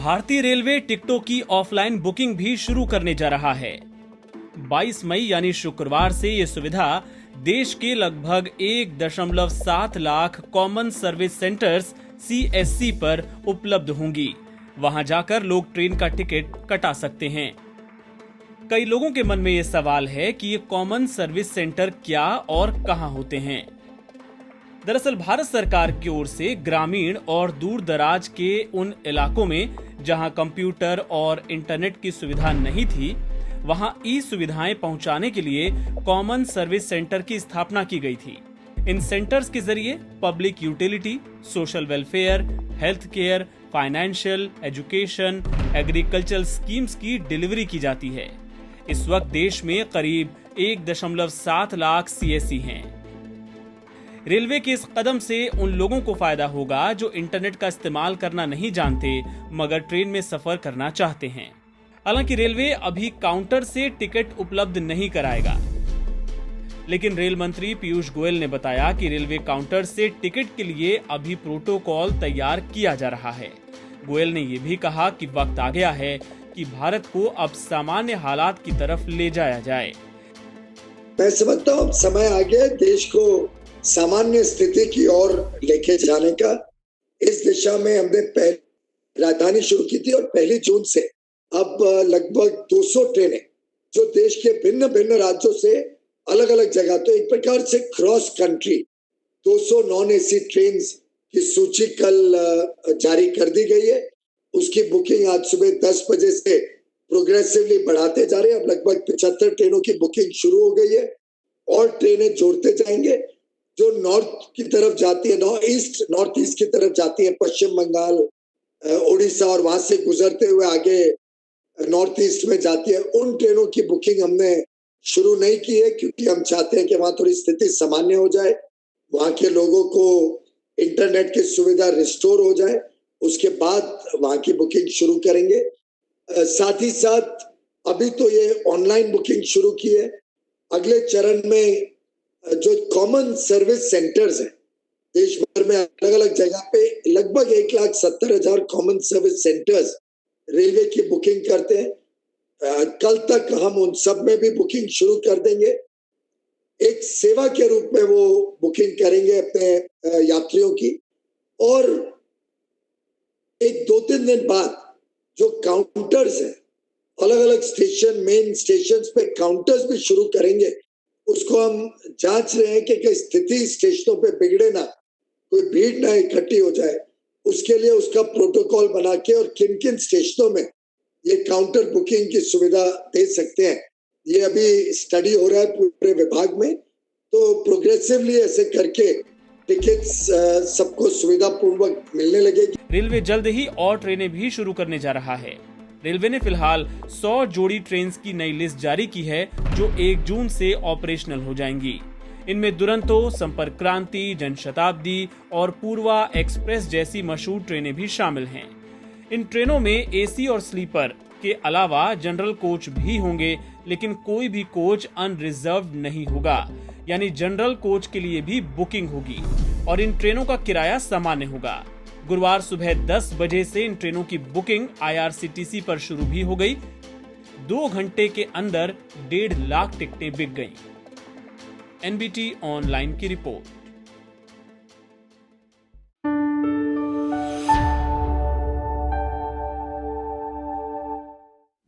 भारतीय रेलवे टिकटों की ऑफलाइन बुकिंग भी शुरू करने जा रहा है। 22 मई यानी शुक्रवार से ये सुविधा देश के लगभग 1.7 lakh common service centres CSC पर उपलब्ध होंगी। वहां जाकर लोग ट्रेन का टिकट कटा सकते हैं। कई लोगों के मन में ये सवाल है कि ये कॉमन सर्विस सेंटर क्या और कहां होते हैं। दरअसल भारत सरकार की ओर से ग्रामीण और दूर दराज के उन इलाकों में जहां कंप्यूटर और इंटरनेट की सुविधा नहीं थी, वहां ई सुविधाएं पहुंचाने के लिए कॉमन सर्विस सेंटर की स्थापना की गई थी। इन सेंटर्स के जरिए public utility, social welfare, health care, financial, education, agricultural schemes की डिलीवरी की जाती है। इस वक्त देश में करीब 1.7 लाख CSC हैं। रेलवे के इस कदम से उन लोगों को फायदा होगा जो इंटरनेट का इस्तेमाल करना नहीं जानते मगर ट्रेन में सफर करना चाहते हैं। हालांकि रेलवे अभी काउंटर से टिकट उपलब्ध नहीं कराएगा, लेकिन रेल मंत्री पीयूष गोयल ने बताया कि रेलवे काउंटर से टिकट के लिए अभी प्रोटोकॉल तैयार किया जा रहा है। गोयल ने यह भी कहा कि वक्त आ गया है कि भारत को अब सामान्य हालात की तरफ ले जाया जाए। मैं समझता हूँ समय आ गया देश को सामान्य स्थिति की ओर लेके जाने का। इस दिशा में हमने राजधानी शुरू की थी और 1 जून से अब लगभग 200 ट्रेनें जो देश के भिन्न भिन्न राज्यों से अलग अलग जगह, तो एक प्रकार से cross country 200 non AC train की सूची कल जारी कर दी गई है। उसकी बुकिंग आज सुबह 10 बजे से प्रोग्रेसिवली बढ़ाते जा रहे हैं। अब लगभग 75 ट्रेनों की बुकिंग शुरू हो गई है और ट्रेनें जोड़ते जाएंगे। जो नॉर्थ की तरफ जाती है, नॉर्थ ईस्ट की तरफ जाती है, पश्चिम बंगाल, उड़ीसा और वहां से गुजरते हुए आगे नॉर्थ ईस्ट में जाती है, उन ट्रेनों की बुकिंग हमने शुरू नहीं की है क्योंकि हम चाहते हैं कि वहां थोड़ी स्थिति सामान्य हो जाए, वहां के लोगों को इंटरनेट की सुविधा रिस्टोर हो जाए, उसके बाद वहां की बुकिंग शुरू करेंगे। साथ ही साथ अभी तो ये ऑनलाइन बुकिंग शुरू की है। अगले चरण में जो कॉमन सर्विस सेंटर्स हैं देश भर में अलग अलग जगह पे, लगभग 1,70,000 कॉमन सर्विस सेंटर्स रेलवे की बुकिंग करते हैं। कल तक हम उन सब में भी बुकिंग शुरू कर देंगे। एक सेवा के रूप में वो बुकिंग करेंगे अपने यात्रियों की, और एक 2-3 दिन बाद जो काउंटर्स हैं अलग अलग स्टेशन, मेन स्टेशंस पे काउंटर्स भी शुरू करेंगे। उसको हम जांच रहे हैं कि स्थिति स्टेशनों पे बिगड़े ना, कोई भीड़ ना इकट्ठी हो जाए। उसके लिए उसका प्रोटोकॉल बना के और किन किन स्टेशनों में ये काउंटर बुकिंग की सुविधा दे सकते हैं, ये अभी स्टडी हो रहा है पूरे विभाग में। तो प्रोग्रेसिवली ऐसे करके टिकट्स सबको सुविधा पूर्वक मिलने लगेगी। रेलवे जल्द ही और ट्रेनें भी शुरू करने जा रहा है। रेलवे ने फिलहाल 100 जोड़ी ट्रेन की नई लिस्ट जारी की है जो 1 जून से ऑपरेशनल हो जाएंगी। इनमें दुरंतो, संपर्क क्रांति, जनशताब्दी और पूर्वा एक्सप्रेस जैसी मशहूर ट्रेनें भी शामिल हैं। इन ट्रेनों में AC और स्लीपर के अलावा जनरल कोच भी होंगे, लेकिन कोई भी कोच अनरिजर्व्ड नहीं होगा, यानी जनरल कोच के लिए भी बुकिंग होगी और इन ट्रेनों का किराया सामान्य होगा। गुरुवार सुबह 10 बजे से इन ट्रेनों की बुकिंग IRCTC पर शुरू भी हो गई। 2 घंटे के अंदर 1.5 लाख टिकटें बिक गईं। NBT ऑनलाइन की रिपोर्ट।